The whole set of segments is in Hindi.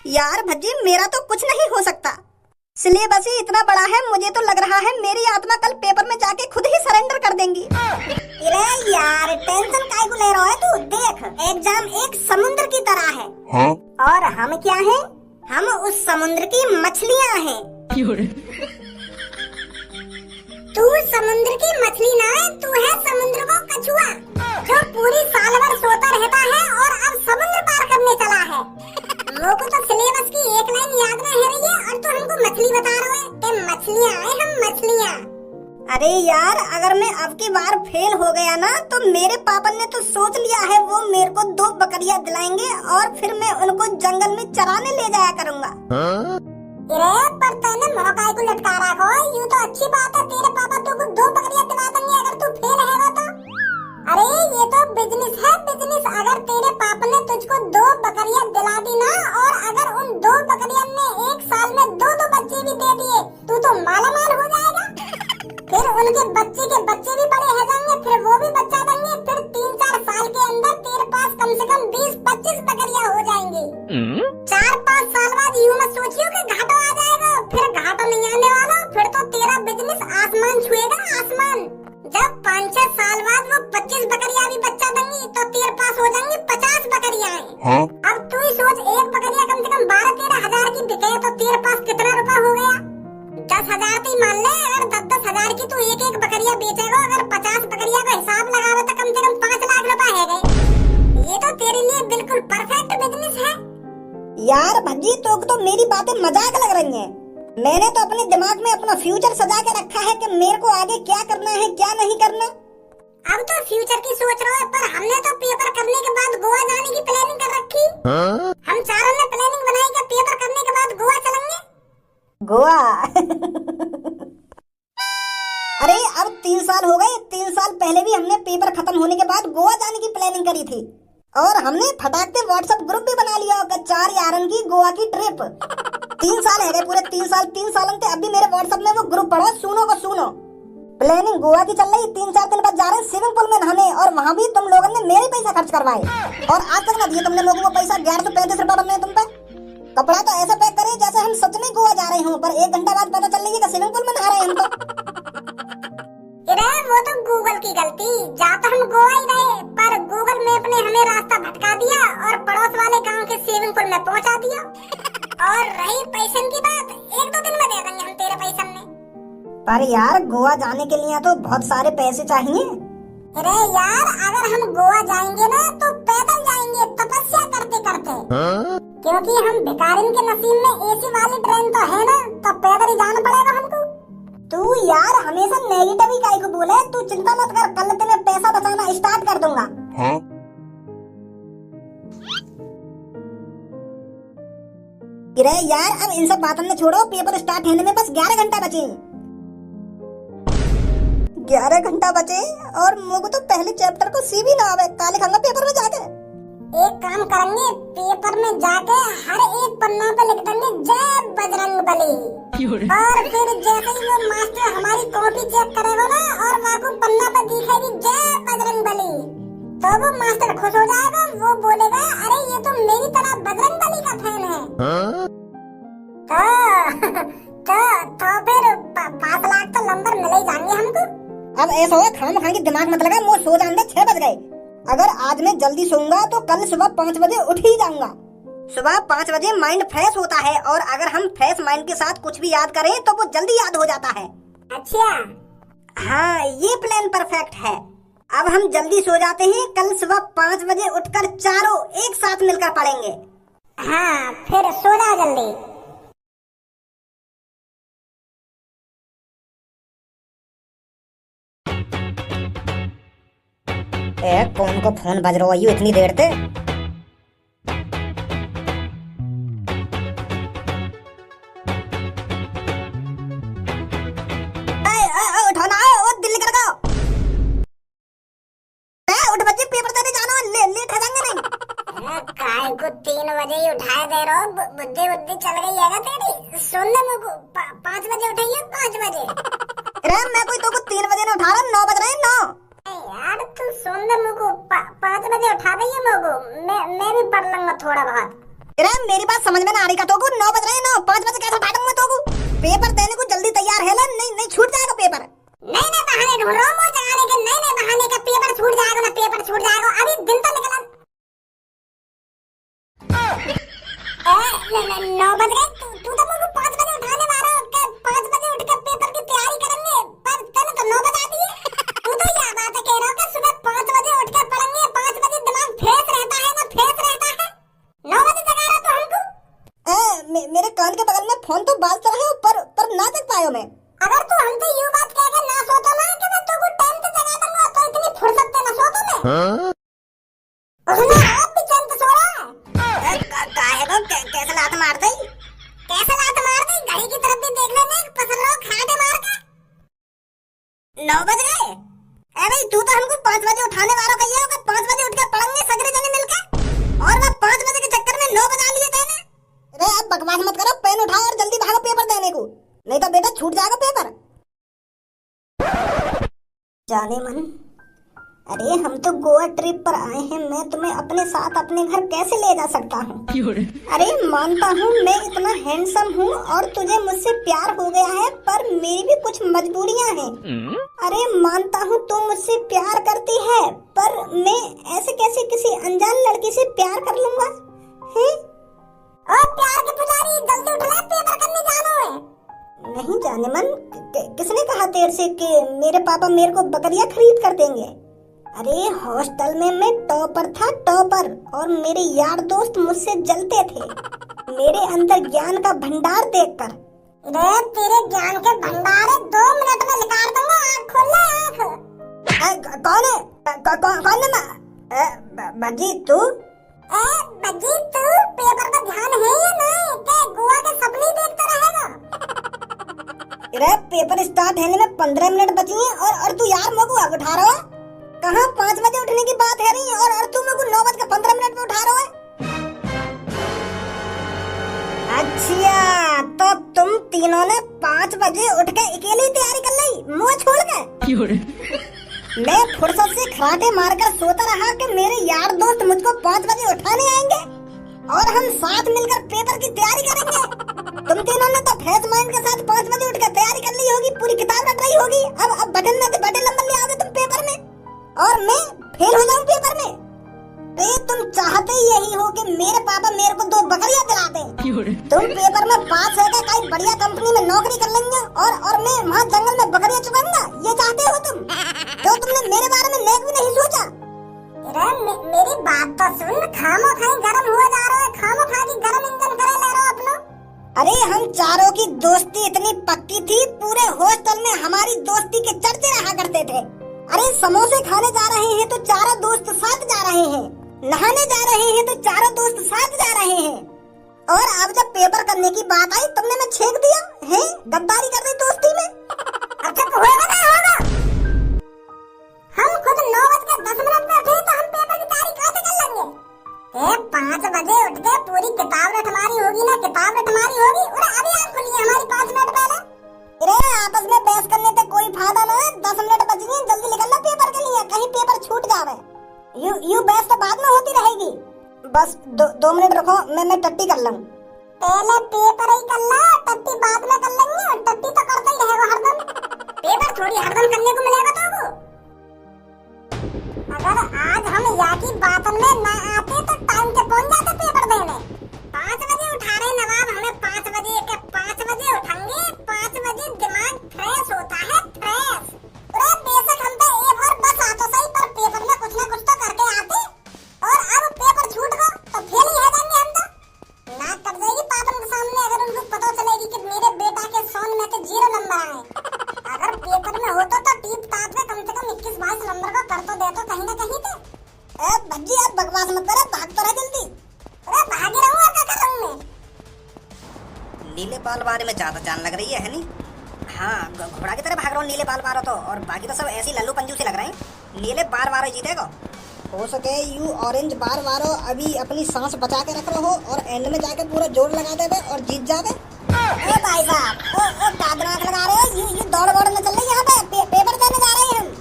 यार भज्जी, मेरा तो कुछ नहीं हो सकता। सिलेबस ही इतना बड़ा है, मुझे तो लग रहा है मेरी आत्मा कल पेपर में जाके खुद ही सरेंडर कर देंगी। अरे यार, टेंशन काहे को ले रहा है तू? देख, एग्जाम एक समुद्र की तरह है। हाँ? और हम क्या हैं? हम उस समुद्र की मछलियाँ हैं। तू समुद्र की मछली ना है, तू है समुद्र का कछुआ जो पूरी साल भर सोता रहता है और अब समुद्र पार करने चला है। लोगों तो सिलेबस की एक लाइन याद नहीं है रही है और तू हमको मछली बता रहे हो। ते मछलियाँ हैं, हम मछलियाँ। अरे यार, अगर मैं अब की बार फेल हो गया ना तो मेरे पापा ने तो सोच लिया है वो मेरे को 2 बकरियां दिलाएंगे और फिर मैं उनको जंगल में चराने ले जाया करूँगा। पर तूने मौका को लटका रखा है, यूँ तो अच्छी बात है, तेरे पापा तुमको 2 बकरियां दिला देंगे अगर तू फेल है तो। अरे ये तो बिजनेस है, बिजनेस। अगर तेरे पापा ने तुझको 2 बकरियां दिला दी ना और अगर उन 2 बकरियों ने एक साल में 2 बच्चे भी दे दिए, तू तो मालामाल हो जाएगा। फिर उनके बच्चे के बच्चे भी बड़े हो जाएंगे, फिर वो भी बच्चा देंगे, फिर 3-4 साल के अंदर तेरे पास कम से कम 20-25 बकरियां हो जाएंगी। 4-5 साल बाद यूँ मत सोचियो कि घाटा आ जाएगा, फिर घाटा नहीं आने वाला, फिर तो तेरा बिजनेस आसमान छुएगा, आसमान। जब 5-6 साल बाद वो 25 बकरियां भी बच्चा देंगी तो तेरे पास हो जाएंगी 50 बकरियां। हाँ? अब तू ही सोच, एक बकरिया कम से कम 12-13 हजार की बिके तो तेरे पास कितना रुपया हो गया? 10,000 तो मान ले। अगर 10-10 हजार की तू एक बकरिया बेचेगा, अगर 50 बकरिया का हिसाब लगावे तो कम से कम 5 लाख रुपए है गए। ये तो तेरे लिए बिल्कुल परफेक्ट बिजनेस है। यार भज्जी, तो मेरी बातें मजाक लग रही हैं। मैंने तो अपने दिमाग में अपना फ्यूचर सजा के रखा है कि मेरे को आगे क्या करना है क्या नहीं करना। अब तो फ्यूचर की सोच रहा है, पर हमने तो पेपर करने के बाद गोवा जाने की प्लानिंग कर रखी। हाँ? हम चारों ने प्लानिंग बनाई कि पेपर करने के बाद गोवा चलेंगे। गोवा? अरे अब 3 साल हो गए, 3 साल पहले भी हमने पेपर खत्म होने के बाद गोवा जाने की प्लानिंग करी थी और हमने फटाक से व्हाट्सएप ग्रुप भी बना लिया होगा, 4 यारन की गोवा की ट्रिप। 3 साल है गए, पूरे 3 साल से अभी मेरे व्हाट्सएप में वो ग्रुप पड़ा, सुनो को सुनो। प्लानिंग गोवा की चल रही, 3-4 दिन बाद जा रहे हैं स्विमिंग पूल में नहाने और वहाँ भी तुम लोगों ने मेरे पैसा खर्च करवाए और आज तक ना दिए तुमने लोगों को पैसा। 1135 रुपए बनने तुम पे। कपड़ा तो ऐसा पैक करे जैसे हम सच में गोवा जा रहे हो, पर 1 घंटा बाद पता चल रही है कि स्विमिंग पूल में नहा रहे हैं हम तो। वो तो गूगल की गलती, जा तो हम गोवा ही गए पर गूगल मैप ने हमें रास्ता भटका दिया और पड़ोस वाले गांव के स्विमिंग पूल में पहुंचा दिया। और रही पैसे की बात, 1-2 दिन में दे देंगे हम तेरे पैसे में। पर यार, गोवा जाने के लिए तो बहुत सारे पैसे चाहिए। अरे यार, अगर हम गोवा जाएंगे ना तो पैदल जाएंगे, तपस्या करते करते। हाँ? क्योंकि हम भिखारिन के नसीब में एसी वाली ट्रेन तो है ना, तो पैदल ही जाना पड़ेगा हमको। तू यार हमेशा नेगेटिव ही काहे को बोले? तू चिंता मत कर, कल से मैं पैसा बचाना स्टार्ट कर दूंगा। हाँ? अरे यार, अब इन सब बातों में छोड़ो, पेपर स्टार्ट होने में बस 11 घंटा बचे। 11 घंटा बचे और मुझे तो पहले चैप्टर को सी भी ना आवे, काले खांगा पेपर में जाके। एक काम करेंगे, पेपर में जाके हर एक पन्ना पे लिख देंगे जय बजरंग बली। और फिर जैसे ही वो मास्टर हमारी कॉपी चेक करेगा ना और वहाँ को पन्ना पे दिखेगी जय बजरंग बली, तो वो मास्टर खुश हो जाएगा। वो बोलेगा अरे ये तो मेरी तरह बजरंग बली का फैन है। हाँ? तो फिर 5 लाख तो नंबर मिले ही जाएंगे हमको। अब ऐसा हो, खाम खा के दिमाग मत लगा, मुझे सो जाने दे, 6 बज गए। अगर आज मैं जल्दी सोऊंगा तो कल सुबह 5 बजे उठ ही जाऊंगा। सुबह 5 बजे माइंड फ्रेश होता है और अगर हम फ्रेश माइंड के साथ कुछ भी याद करें तो वो जल्दी याद हो जाता है। अच्छा, हाँ, ये प्लान परफेक्ट है। अब हम जल्दी सो जाते हैं, कल सुबह 5 बजे उठकर चारों एक साथ मिलकर पढ़ेंगे। हाँ, फिर सो जा जल्दी। कौन को फोन बज रहा है इतनी देर से? उठाना है, दिल्ली कर गो। उठ बच्चे, पेपर देने जाना, लेट हो जाएंगे नहीं। काय को 3 बजे ही उठाए दे रहा हो, बुद्धि चल गई है तेरी। सुन ले मुझको, 5 बजे उठाइए, 5 बजे। अरे मैं कोई तो 3 बजे नहीं उठा रहा, 9 बज रहे हैं, 9। यार तू सुन ले मुझको, 5 बजे उठा दे मुझको, मैं भी पढ़ लूंगा थोड़ा बहुत। अरे मेरी बात समझ में ना आ रही का तोको? 9 बज रहे हैं, 5 बजे कैसे बैठूंगा तोको? पेपर देने को जल्दी तैयार है ले, नहीं छूट जाएगा पेपर। नहीं बहाने ढूंढ रहा हूँ मुझे जगाने के, नहीं बहाने का पेपर छूट जाएगा ना, पेपर छूट जाएगा, अभी दिन तो निकला। 9 बज रहे, तू तो मुझे 5 बजे उठाने वाला हो, 5 बजे उठ कर पेपर की तैयारी करेंगे, पर तने तो 9 बजा दिए। तू तो यह बात कह रहा हो कि सुबह 5 बजे उठ कर पढ़ेंगे, 5 बजे दिमाग फ्रेश रहता है ना, फ्रेश रहता है। 9 बजे जगा रहा तो हमको। मेरे कान के बगल में फोन तो बाजता रहा पर ना देख पायो मैं। अगर तू हमसे यूं बात कह के ना सोतो ना कि मैं तुझको टाइम से जगा दूंगा, तो इतनी फुर्सत से ना सोतो मैं। उसने आप भी चंद सो रहा है। काहे को कैसे लात मार दई? कैसे लात मार दी? घड़ी की तरफ भी देख लेने, पसंद रहो खाटे मार के। 9 बज गए। ए भाई तू तो हमको 5 बजे उठाने वाला कहिए होगा, 5 बजे उठ के पढ़ेंगे सगरे जने मिलके, और मैं 5 बजे के चक्कर में 9 बजा लिए तेने। अरे अब बकवास मत करो, पेन उठाओ और जल्दी भागो पेपर देने को, नहीं तो बेटा छूट जाएगा पेपर। जाने मन, अरे हम तो गोवा ट्रिप पर आए हैं, मैं तुम्हें अपने साथ अपने घर कैसे ले जा सकता हूँ? अरे मानता हूँ मैं इतना हैंडसम हूँ और तुझे मुझसे प्यार हो गया है, पर मेरी भी कुछ मजबूरियाँ हैं। अरे मानता हूँ तू मुझसे प्यार करती है, पर मैं ऐसे कैसे किसी अनजान लड़की से प्यार कर लूंगा? हैं? और प्यार के पुजारी, जल्दी उठ ले, पेपर करने जाना है। नहीं जाने मन, किसने कहा तेरे से कि मेरे पापा मेरे को बकरियां खरीद कर देंगे? अरे हॉस्टल में मैं टॉपर था, टॉपर, और मेरे यार दोस्त मुझसे जलते थे मेरे अंदर ज्ञान का भंडार देखकर। अरे तेरे ज्ञान के भंडार 2 मिनट में निकाल दूंगा, आँख खोल ले आँख। कौन है? कौन है? बजी तू? बजी तू, पेपर पर ध्यान है या नहीं कि गोवा के सपने देखता रहेगा? अरे पेपर स्टार्ट होने में 15 मिनट बची हैं और तू यार मेरे को उठा रहा है? कहाँ 5 बजे उठने की बात है रही और तू मेरे को 9:15 में उठा रहा है? अच्छा तो तुम तीनों ने 5 बजे उठ के अकेली तैयारी कर ली मुँह छोड़ के? मैं फुर्सत से खराटे मारकर सोता रहा कि मेरे यार दोस्त मुझको 5 बजे उठाने आएंगे और हम साथ मिलकर पेपर की तैयारी करेंगे। तुम तीनों ने तो फ्रेश माइंड के साथ 5 बजे उठकर तैयारी कर ली होगी, पूरी किताब रट रही होगी। अब बटन में बटन नंबर ले आओगे तुम पेपर में और मैं फेल हो जाऊं पेपर में। तुम चाहते ही यही हो कि मेरे पापा मेरे को 2 बकरियां दिला दें। तुम पेपर में पास होकर कहीं बढ़िया कंपनी में नौकरी कर लेंगे और मैं वहाँ जंगल में बकरियां चुकाऊंगा, ये चाहते हो तुम? तो तुमने मेरे बारे में नेक भी नहीं सोचा। मेरी बात तो सुन, खामोखाई गरम हुआ जा रहा है, खामोखा की गरम इंजन करे ले रहा अपना। अरे हम चारों की दोस्ती इतनी पक्की थी, पूरे हॉस्टल में हमारी दोस्ती के चर्चे रहा करते थे। अरे समोसे खाने जा रहे हैं तो चारों दोस्त साथ जा रहे हैं, नहाने जा रहे हैं तो चारों दोस्त साथ जा रहे हैं, और अब जब पेपर करने की बात आई तुमने मैं छेक दिया है, गद्दारी कर रही दोस्ती में। अच्छा तो होगा ना होगा, हम खुद 9:10 पे उठे तो हम पेपर की तैयारी कैसे कर लेंगे? 5 बजे उठ के पूरी किताब रटमारी होगी ना, किताब रटमारी होगी। और अभी आप खुली हमारी 5 मिनट पहले। अरे आपस में बहस करने से कोई फायदा ना है, 10 मिनट बच गए, जल्दी निकलना पेपर के लिए, कहीं पेपर छूट जावे। यू बहस तो बाद में होती रहेगी। बस 2 मिनट रुको, मैं टट्टी कर लूं। पहले पेपर ही कर ला, टट्टी बाद में कर लेंगे। टट्टी तो करते ही रहेगा हरदम, पेपर थोड़ी हरदम करने को मिलेगा तुमको। अगर आज हम या की बातन में ना आते तो टाइम से पहुंच जाते पेपर देने। 5 बजे उठा रहे नवाब हमें, 5 बजे के 5 बजे उठेंगे, 5 बजे दिमाग फ्रेश होता है, फ्रेश। अरे बेशक हम तो एक बार बस आते सही, पर पेपर में कुछ ना कुछ तो करके आते, और अब पेपर छूट गया तो फेल ही है जाएंगे हम तो। नाक कट जाएगी पापन के सामने अगर उनको पता चलेगी कि मेरे बेटा के 100 में से 0 नंबर आए। अगर पेपर में होता तो टीप टाप के कम से कम 21-22 नंबर का कर तो देता कहीं ना कहीं पे। भज्जी आप बकवास मत करो, भाग तो रहा जल्दी। अरे भागे रहूं और क्या कर रहा हूं मैं? नीले बाल बारे में ज्यादा जान लग रही है नहीं? हाँ घोड़ा की तरह भाग रहा हूँ नीले बाल बारो तो, और बाकी तो सब ऐसी लल्लू पंजू से लग रहे हैं। नीले बार बारो जीतेगा। हो सके यू ऑरेंज बार बारो अभी अपनी सांस बचा के रख रहो और एंड में जाके पूरा जोर लगा देवे और जीत जावे। ओ भाई साहब, ओ दादनाक लगा रहे हो, यू दौड़ दौड़ में चल रही यहाँ पे, पेपर देने जा रहे हैं हम।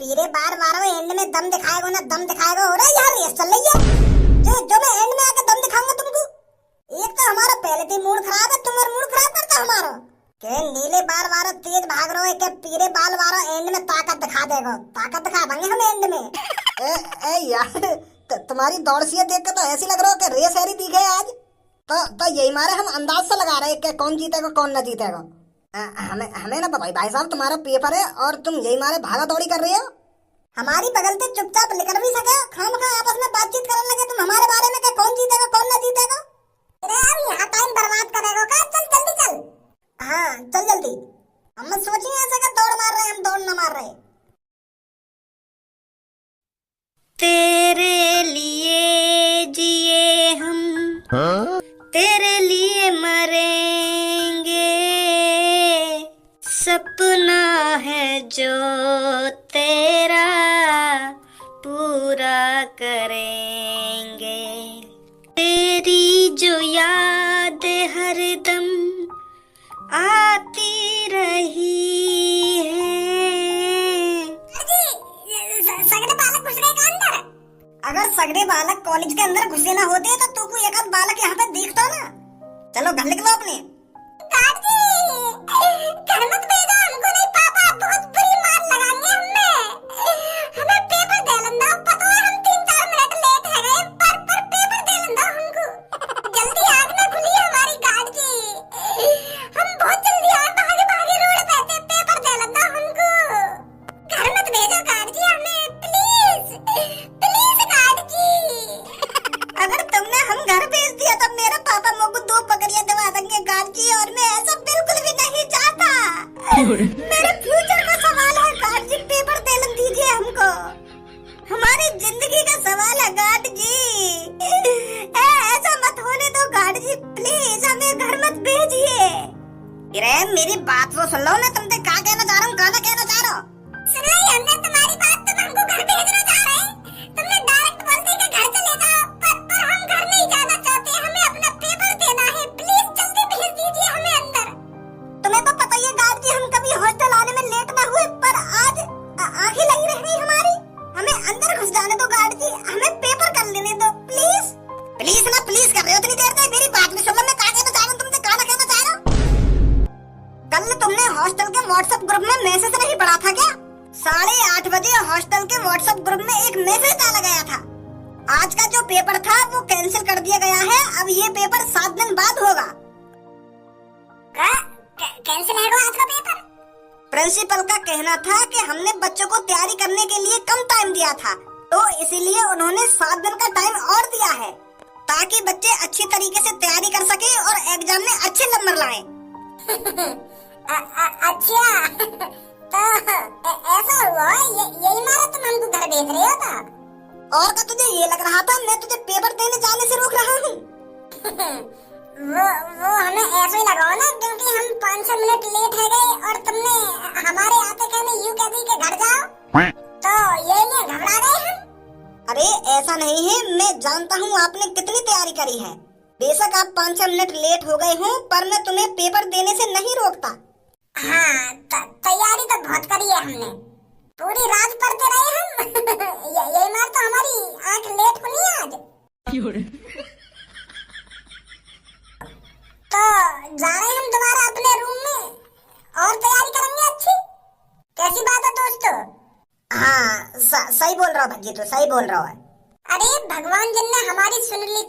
पीरे बार बारो एंड में दम दिखाएगा ना, दम दिखाएगा। हो रहा है यार, रेस चल रही है, जो मैं एंड में आके दम दिखाऊंगा तुमको। के पीरे बाल वाला एंड में ताकत दिखा देगा। ताकत दिखा देंगे हम एंड में। ए यार तुम्हारी दौड़ सी देख के तो ऐसी लग रहा हो कि रेस हैरी दिखे आज। तो यही मारे हम अंदाज से लगा रहे कि कौन जीतेगा कौन न जीतेगा। हमें ना पता भाई साहब, तुम्हारा पेपर है और तुम यही मारे भागा दौड़ी कर रहे हो। हमारी बगल से चुपचाप निकल भी सके, खामखा आपस में बातचीत करने लगे तुम हमारे बारे में कि कौन जीतेगा कौन न जीतेगा। अरे अब यहाँ टाइम बर्बाद करेगा का? चल जल्दी चल। हाँ चल जल्दी। हम सोचिए ऐसा कि दौड़ मार रहे, हम दौड़ न मार रहे। तेरे लिए जिए हम, तेरे लिए मरेंगे, सपना है जो तेरा पूरा करेंगे। तेरी जो याद हरदम आती रही है। सगड़े बालक घुस गए का अंदर? अगर सगड़े बालक कॉलेज के अंदर घुसे ना होते तो तू कोई एक आध बालक यहाँ पे दिखता ना। चलो घर निकलो अपने। गार्ड जी, घर मत भेजो हमको। नहीं पापा बहुत बुरी मार लगाएंगे हमें पेपर दे लेना। पता है हम 3-4 मिनट लेट है गए, पर पेपर दे लेना हमको। जल्दी आग ना खुली हमारी गार्ड जी। हम बहुत जल्दी आए, भागे भागे रोड पे थे। पेपर दे लेना हमको। घर मत भेजो गार्ड जी हमें, प्लीज प्लीज गार्ड जी। अगर तुमने हम घर भेज दिया तो मेरा पापा मुझको 2 पकड़ियां दबा देंगे गार्ड जी, और मैं ऐसा बिल्कुल भी नहीं चाहता। मेरे फ्यूचर का सवाल है गार्ड जी, पेपर दे दीजिए हमको। हमारी जिंदगी का सवाल है गार्ड जी। ऐसा मत होने दो गार्ड जी, प्लीज हमें घर मत भेजिए। अरे मेरी बात तो सुन लो ना, तुमसे क्या कहना चाह रहा हूँ, गाना कहना चाह रहा हूँ। सुन रही हमने तुम्हारी बात। तुम हमको घर भेजना चाह रहे हैं। तुमने डायरेक्ट बोल दिया कि घर चले जाओ, पर हम घर नहीं जाना चाहते। हमें अपना पेपर देना है। प्लीज जल्दी भेज दीजिए हमें अंदर। तुम्हें तो पता ही है गार्ड जी, हम कभी हॉस्टल आने में लेट ना हुए, पर आज आंखें लगी रह गई हमारी। हमें अंदर घुस जाने दो गार्ड जी, हमें पेपर कर लेने दो प्लीज। प्लीज ना प्लीज कर रहे हो इतनी देर तक, मेरी बात में सुन लो। मैं क्या कहना चाह रहा हूँ, तुमसे क्या कहना चाह रहा हूँ। कल तुमने हॉस्टल के व्हाट्सएप ग्रुप में मैसेज नहीं पढ़ा था क्या? 8:30 बजे हॉस्टल के व्हाट्सएप ग्रुप में एक मैसेज डाला गया था। आज का जो पेपर था वो कैंसिल कर दिया गया है। अब ये पेपर 7 दिन बाद होगा। कैंसिल है आज का पेपर? प्रिंसिपल का कहना था कि हमने बच्चों को तैयारी करने के लिए कम टाइम दिया था, तो इसीलिए उन्होंने 7 दिन का टाइम और दिया है, ताकि बच्चे अच्छी तरीके से तैयारी कर सके और एग्जाम में अच्छे नंबर लाएं। अच्छा तो ऐसा हुआ है? यही मारा तुम हमको घर भेज रहे हो था? और क्या तुझे ये लग रहा था मैं तुझे पेपर देने जाने से रोक रहा हूँ? वो हमें ऐसे ही लगा ना, क्योंकि हम 5-6 मिनट लेट है गए और तुमने हमारे आते कहने यूं कह दी कि घर जाओ, तो ये लिए घबरा गए हम। अरे ऐसा नहीं है, मैं जानता हूँ आपने कितनी तैयारी करी है। बेशक आप 5-6 मिनट लेट हो गए हो, पर मैं तुम्हें पेपर देने से नहीं रोकता। हाँ तैयारी तो बहुत करी है हमने, पूरी रात पढ़ते रहे हम। ये मार तो हमारी आंख लेट खुली आज। तो जा रहे हम दोबारा अपने रूम में और तैयारी करेंगे अच्छी। कैसी बात है दोस्तों? हाँ सही बोल रहा हूँ भज्जी, तो सही बोल रहा है। अरे भगवान जिन ने हमारी सुन ली